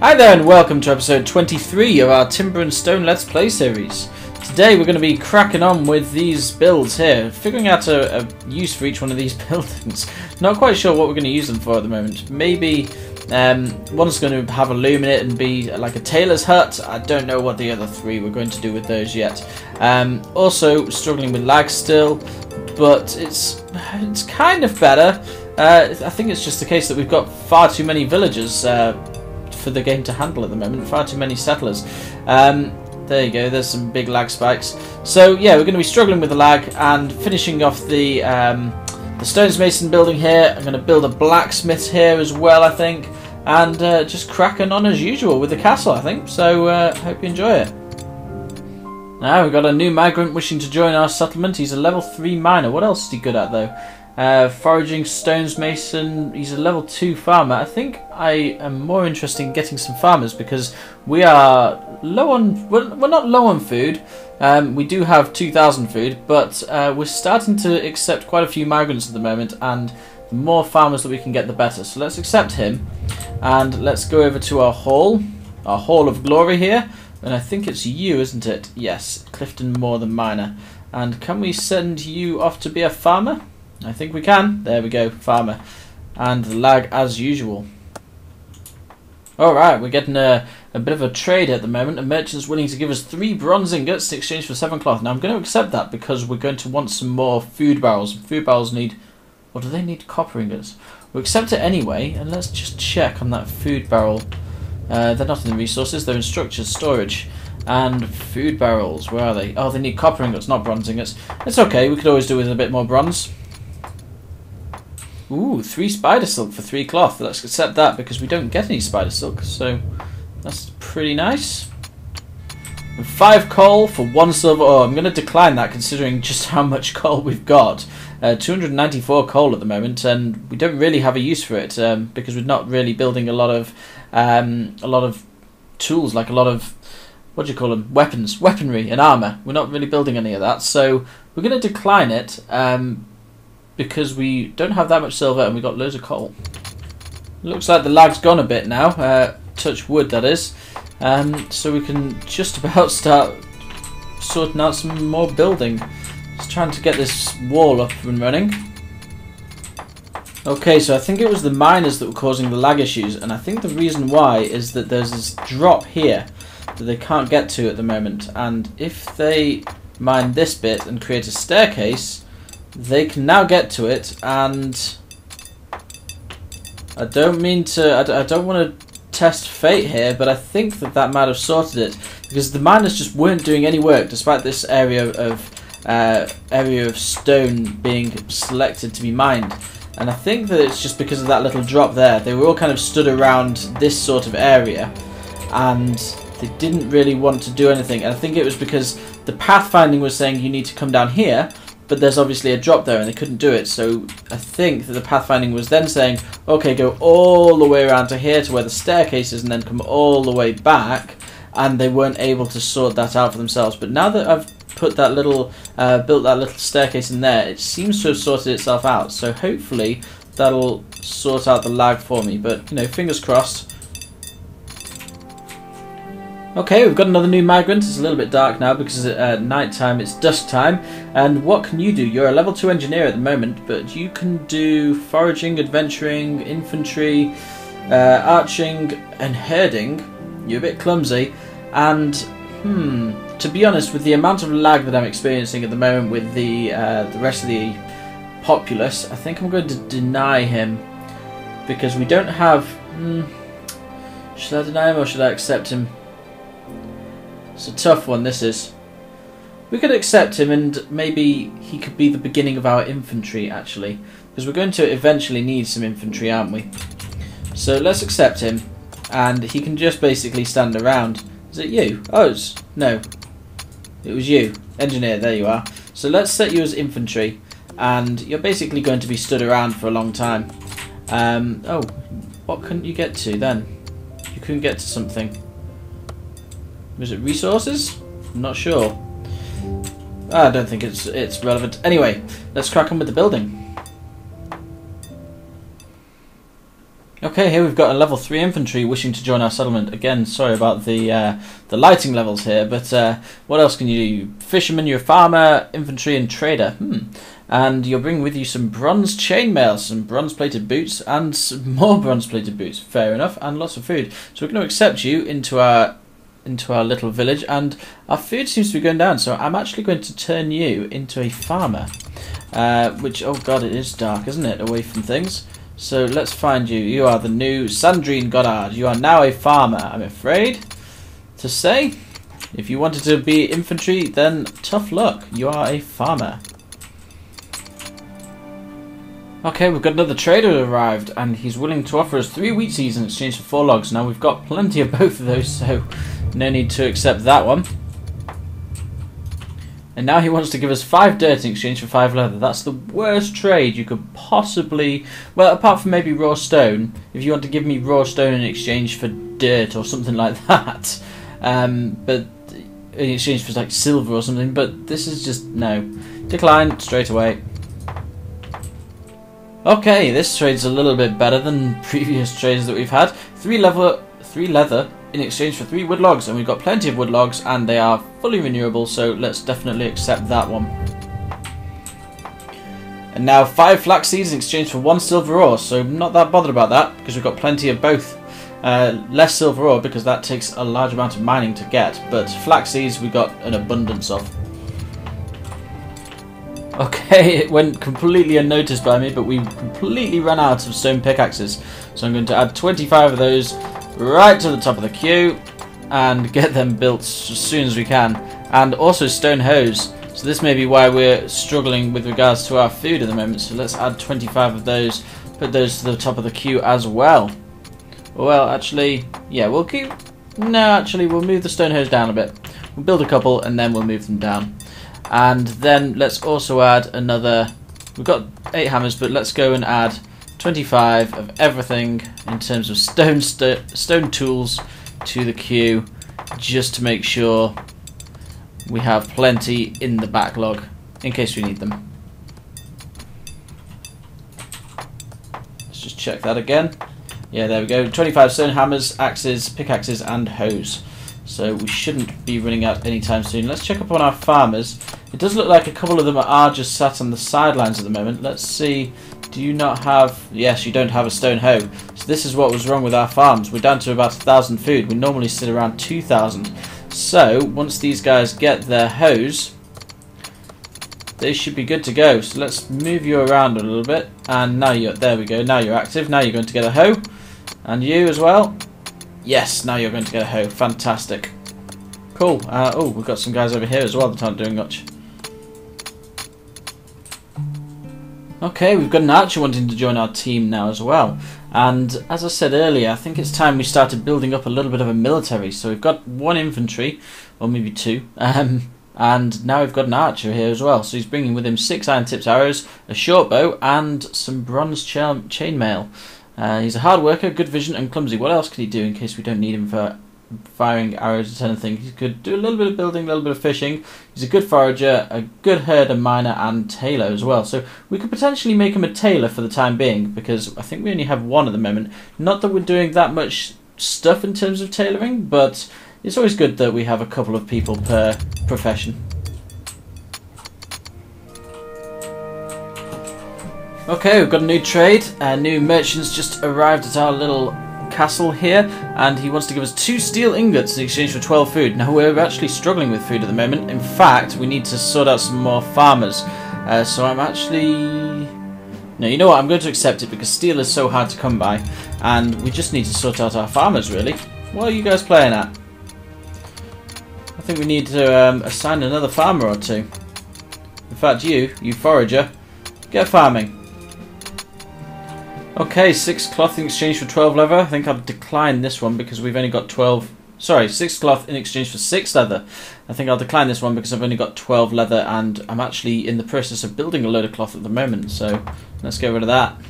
Hi there and welcome to episode 23 of our Timber and Stone Let's Play series. Today we're going to be cracking on with these builds here, figuring out a use for each one of these buildings. Not quite sure what we're going to use them for at the moment. Maybe one's going to have a loom in it and be like a tailor's hut. I don't know what the other three we're going to do with those yet. Also struggling with lag still, but it's kind of better. I think it's just the case that we've got far too many villagers for the game to handle at the moment, far too many settlers. There you go, there's some big lag spikes. So yeah, we're going to be struggling with the lag and finishing off the stonemasons building here. I'm going to build a blacksmiths here as well, I think, and just cracking on as usual with the castle, I think. So hope you enjoy it. Now we've got a new migrant wishing to join our settlement. He's a level 3 miner. What else is he good at though? Foraging, stonesmason. He's a level 2 farmer. I think I am more interested in getting some farmers because we are low on. We're not low on food. We do have 2,000 food, but we're starting to accept quite a few migrants at the moment, and the more farmers that we can get, the better. So let's accept him, and let's go over to our hall of glory here. And I think it's you, isn't it? Yes, Clifton Moore the miner. And can we send you off to be a farmer? I think we can. There we go, farmer. And the lag as usual. Alright, we're getting a bit of a trade at the moment. A merchant's willing to give us 3 bronze ingots in exchange for 7 cloth. Now I'm going to accept that because we're going to want some more food barrels. Food barrels need... or do they need copper ingots? We'll accept it anyway, and let's just check on that food barrel. They're not in the resources, they're in structures, storage. And food barrels, where are they? Oh, they need copper ingots, not bronze ingots. It's okay, we could always do with a bit more bronze. Ooh, 3 spider silk for 3 cloth. Let's accept that because we don't get any spider silk, so that's pretty nice. And 5 coal for 1 silver. Oh, I'm going to decline that considering just how much coal we've got. 294 coal at the moment, and we don't really have a use for it because we're not really building a lot of tools, like a lot of, what do you call them, weaponry and armor. We're not really building any of that, so we're going to decline it. Because we don't have that much silver and we've got loads of coal. Looks like the lag's gone a bit now, touch wood that is, so we can just about start sorting out some more building. Just trying to get this wall up and running. Okay, so I think it was the miners that were causing the lag issues, and I think the reason why is that there's this drop here that they can't get to at the moment, and if they mine this bit and create a staircase, they can now get to it. And I don't mean to, I don't want to test fate here, but I think that might have sorted it because the miners just weren't doing any work despite this area of stone being selected to be mined. And I think that it's just because of that little drop there. They were all kind of stood around this sort of area and they didn't really want to do anything. And I think it was because the pathfinding was saying you need to come down here, but there's obviously a drop there and they couldn't do it. So I think that the pathfinding was then saying, okay, go all the way around to here to where the staircase is and then come all the way back, and they weren't able to sort that out for themselves. But now that I've put that little built that little staircase in there, it seems to have sorted itself out. So hopefully that'll sort out the lag for me, but you know, fingers crossed. Okay, we've got another new migrant. It's a little bit dark now because at night time it's dusk time. And what can you do? You're a level 2 engineer at the moment, but you can do foraging, adventuring, infantry, arching and herding. You're a bit clumsy, and to be honest, with the amount of lag that I'm experiencing at the moment with the rest of the populace, I think I'm going to deny him because we don't have... should I deny him or should I accept him? It's a tough one, this is. We could accept him and maybe he could be the beginning of our infantry, actually. Because we're going to eventually need some infantry, aren't we? So let's accept him. And he can just basically stand around. Is it you? Oh, no. It was you. Engineer, there you are. So let's set you as infantry. And you're basically going to be stood around for a long time. Oh, what couldn't you get to then? You couldn't get to something. Was it resources? I'm not sure. I don't think it's relevant. Anyway, let's crack on with the building. Okay, here we've got a level 3 infantry wishing to join our settlement. Again, sorry about the lighting levels here, but what else can you do? Fisherman, you're a farmer, infantry and trader. And you're bringing with you some bronze chainmail, some bronze-plated boots, and some more bronze-plated boots. Fair enough, and lots of food. So we're going to accept you into our little village, and our food seems to be going down. So I'm actually going to turn you into a farmer, which, oh god, it is dark, isn't it? Away from things. So let's find you. You are the new Sandrine Goddard. You are now a farmer, I'm afraid to say. If you wanted to be infantry, then tough luck. You are a farmer. Okay, we've got another trader who arrived, and he's willing to offer us 3 wheat seeds in exchange for 4 logs. Now, we've got plenty of both of those, so no need to accept that one. And now he wants to give us 5 dirt in exchange for 5 leather. That's the worst trade you could possibly... Well, apart from maybe raw stone. If you want to give me raw stone in exchange for dirt or something like that. But in exchange for like silver or something. But this is just... no. Decline straight away. Okay, this trade's a little bit better than previous trades that we've had. 3 leather in exchange for 3 wood logs, and we've got plenty of wood logs, and they are fully renewable, so let's definitely accept that one. And now 5 flax seeds in exchange for 1 silver ore, so not that bothered about that, because we've got plenty of both. Less silver ore, because that takes a large amount of mining to get, but flax seeds we got an abundance of. Okay, it went completely unnoticed by me, but we completely ran out of stone pickaxes. So I'm going to add 25 of those right to the top of the queue and get them built as soon as we can. And also stone hoes. So this may be why we're struggling with regards to our food at the moment. So let's add 25 of those, put those to the top of the queue as well. Well, actually, yeah, we'll keep... No, actually, we'll move the stone hoes down a bit. We'll build a couple and then we'll move them down. And then let's also add another... We've got 8 hammers, but let's go and add 25 of everything in terms of stone tools to the queue, just to make sure we have plenty in the backlog in case we need them. Let's just check that again. Yeah, there we go. 25 stone hammers, axes, pickaxes, and hoes. So we shouldn't be running out anytime soon. Let's check up on our farmers. It does look like a couple of them are just sat on the sidelines at the moment. Let's see. Do you not have... Yes, you don't have a stone hoe. So this is what was wrong with our farms. We're down to about 1,000 food. We normally sit around 2,000. So once these guys get their hoes, they should be good to go. So let's move you around a little bit. And now you're... There we go. Now you're active. Now you're going to get a hoe. And you as well. Yes, now you're going to get a hoe. Fantastic. Cool. Oh, we've got some guys over here as well that aren't doing much. Okay, we've got an archer wanting to join our team now as well. And as I said earlier, I think it's time we started building up a little bit of a military. So we've got 1 infantry, or maybe 2. And now we've got an archer here as well. So he's bringing with him 6 iron tipped arrows, a short bow, and some bronze chainmail. He's a hard worker, good vision, and clumsy. What else can he do in case we don't need him for firing arrows at anything? He could do a little bit of building, a little bit of fishing. He's a good forager, a good herder, miner, and tailor as well. So we could potentially make him a tailor for the time being, because I think we only have 1 at the moment. Not that we're doing that much stuff in terms of tailoring, but it's always good that we have a couple of people per profession. Okay, we've got a new trade. New merchants just arrived at our little castle here, and he wants to give us 2 steel ingots in exchange for 12 food. Now, we're actually struggling with food at the moment. In fact, we need to sort out some more farmers. So I'm actually... No, you know what? I'm going to accept it because steel is so hard to come by, and we just need to sort out our farmers, really. What are you guys playing at? I think we need to assign another farmer or 2. In fact, you forager, get farming. Okay, 6 cloth in exchange for 12 leather. I think I'll decline this one because we've only got 12... Sorry, 6 cloth in exchange for 6 leather. I think I'll decline this one because I've only got 12 leather, and I'm actually in the process of building a load of cloth at the moment, so let's get rid of that.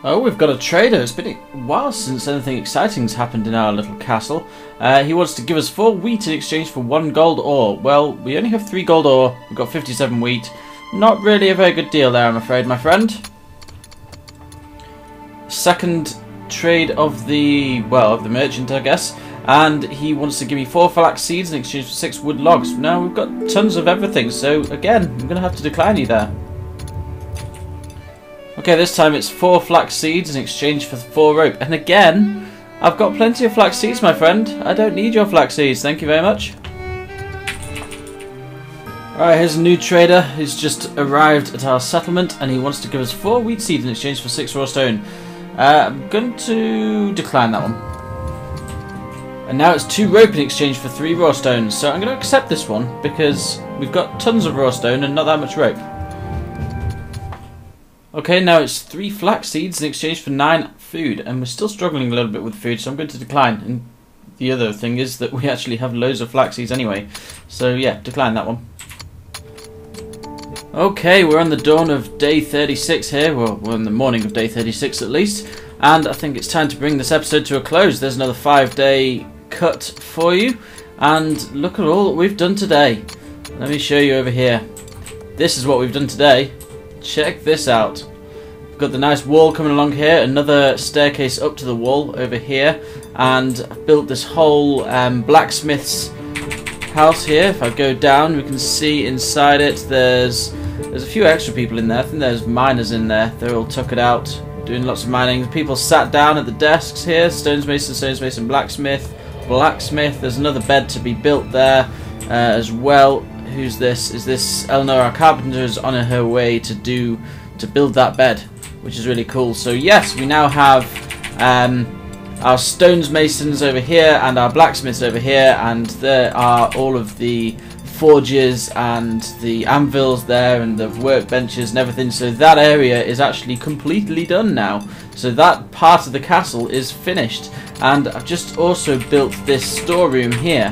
Oh, we've got a trader. It's been a while since anything exciting's happened in our little castle. He wants to give us 4 wheat in exchange for 1 gold ore. Well, we only have 3 gold ore. We've got 57 wheat. Not really a very good deal there, I'm afraid, my friend. second trade of the merchant, I guess, and he wants to give me 4 flax seeds in exchange for 6 wood logs. Now we've got tons of everything, so again, I'm going to have to decline you there. Okay, this time it's 4 flax seeds in exchange for 4 rope, and again, I've got plenty of flax seeds, my friend. I don't need your flax seeds, thank you very much. Alright, here's a new trader who's just arrived at our settlement, and he wants to give us 4 wheat seeds in exchange for 6 raw stone. I'm going to decline that one. And now it's 2 rope in exchange for 3 raw stones, so I'm going to accept this one because we've got tons of raw stone and not that much rope. Okay, now it's 3 flax seeds in exchange for 9 food, and we're still struggling a little bit with food, so I'm going to decline. And the other thing is that we actually have loads of flax seeds anyway, so yeah, decline that one. Okay, we're on the dawn of day 36 here, well, we're on the morning of day 36 at least, and I think it's time to bring this episode to a close. There's another 5-day cut for you, and look at all that we've done today. Let me show you over here. This is what we've done today. Check this out. We've got the nice wall coming along here, another staircase up to the wall over here, and I've built this whole blacksmith's house here. If I go down, we can see inside it there's a few extra people in there. I think there's miners in there. They're all tuckered out doing lots of mining. People sat down at the desks here. Stonesmason, blacksmith. There's another bed to be built there as well. Who's this? Is this Eleanor, our carpenter, is on her way to build that bed, which is really cool. So yes, we now have our stonemasons over here and our blacksmiths over here, and there are all of the forges and the anvils there and the workbenches and everything. So that area is actually completely done now. So that part of the castle is finished, and I've just also built this storeroom here,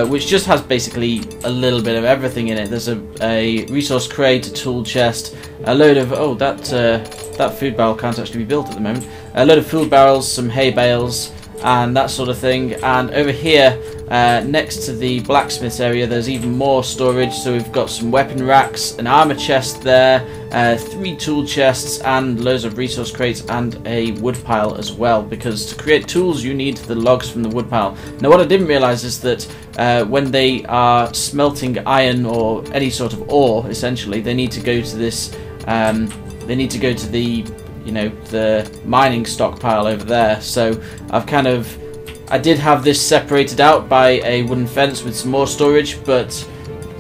which just has basically a little bit of everything in it. There's a resource crate, a tool chest, a load of that food barrel can't actually be built at the moment. A load of food barrels, some hay bales, and that sort of thing. And over here, next to the blacksmith's area, there's even more storage. So we've got some weapon racks, an armor chest there, 3 tool chests, and loads of resource crates, and a wood pile as well. Because to create tools, you need the logs from the wood pile. Now, what I didn't realize is that when they are smelting iron or any sort of ore, essentially, they need to go to this. They need to go to the mining stockpile over there. So I did have this separated out by a wooden fence with some more storage, but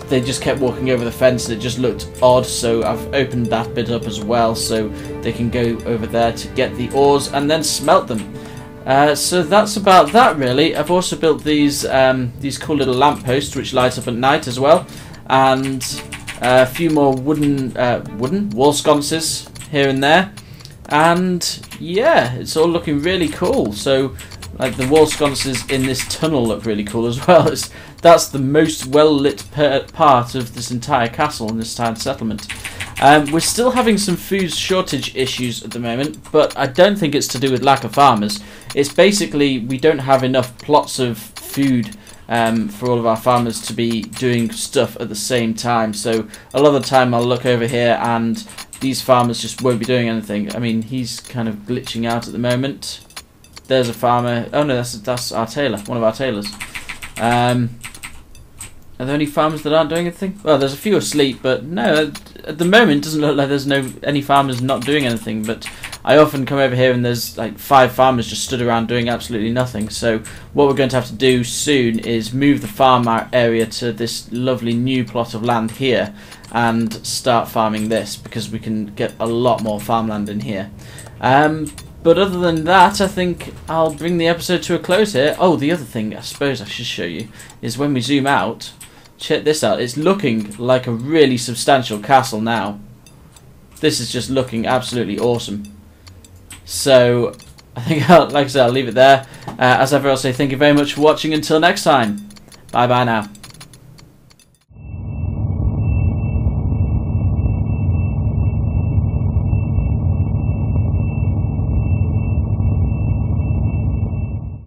they just kept walking over the fence and it just looked odd, so I've opened that bit up as well so they can go over there to get the ores and then smelt them. So that's about that really. I've also built these cool little lampposts which light up at night as well, and a few more wooden wall sconces here and there, and yeah, it's all looking really cool. So like the wall sconces in this tunnel look really cool as well. That's the most well lit part of this entire castle and this entire settlement. We're still having some food shortage issues at the moment, but I don't think it's to do with lack of farmers. It's basically we don't have enough plots of food for all of our farmers to be doing stuff at the same time. So a lot of the time I'll look over here and these farmers just won't be doing anything. I mean, he's kind of glitching out at the moment. There's a farmer. Oh no, that's our tailor, one of our tailors. Are there any farmers that aren't doing anything? Well, there's a few asleep, but no, at the moment it doesn't look like there's any farmers not doing anything. But I often come over here and there's like 5 farmers just stood around doing absolutely nothing. So what we're going to have to do soon is move the farm area to this lovely new plot of land here and start farming this, because we can get a lot more farmland in here. But other than that, I think I'll bring the episode to a close here. Oh, the other thing I suppose I should show you is when we zoom out. Check this out. It's looking like a really substantial castle now. This is just looking absolutely awesome. So I think, like I said, I'll leave it there. As ever, I'll say thank you very much for watching. Until next time, bye bye now.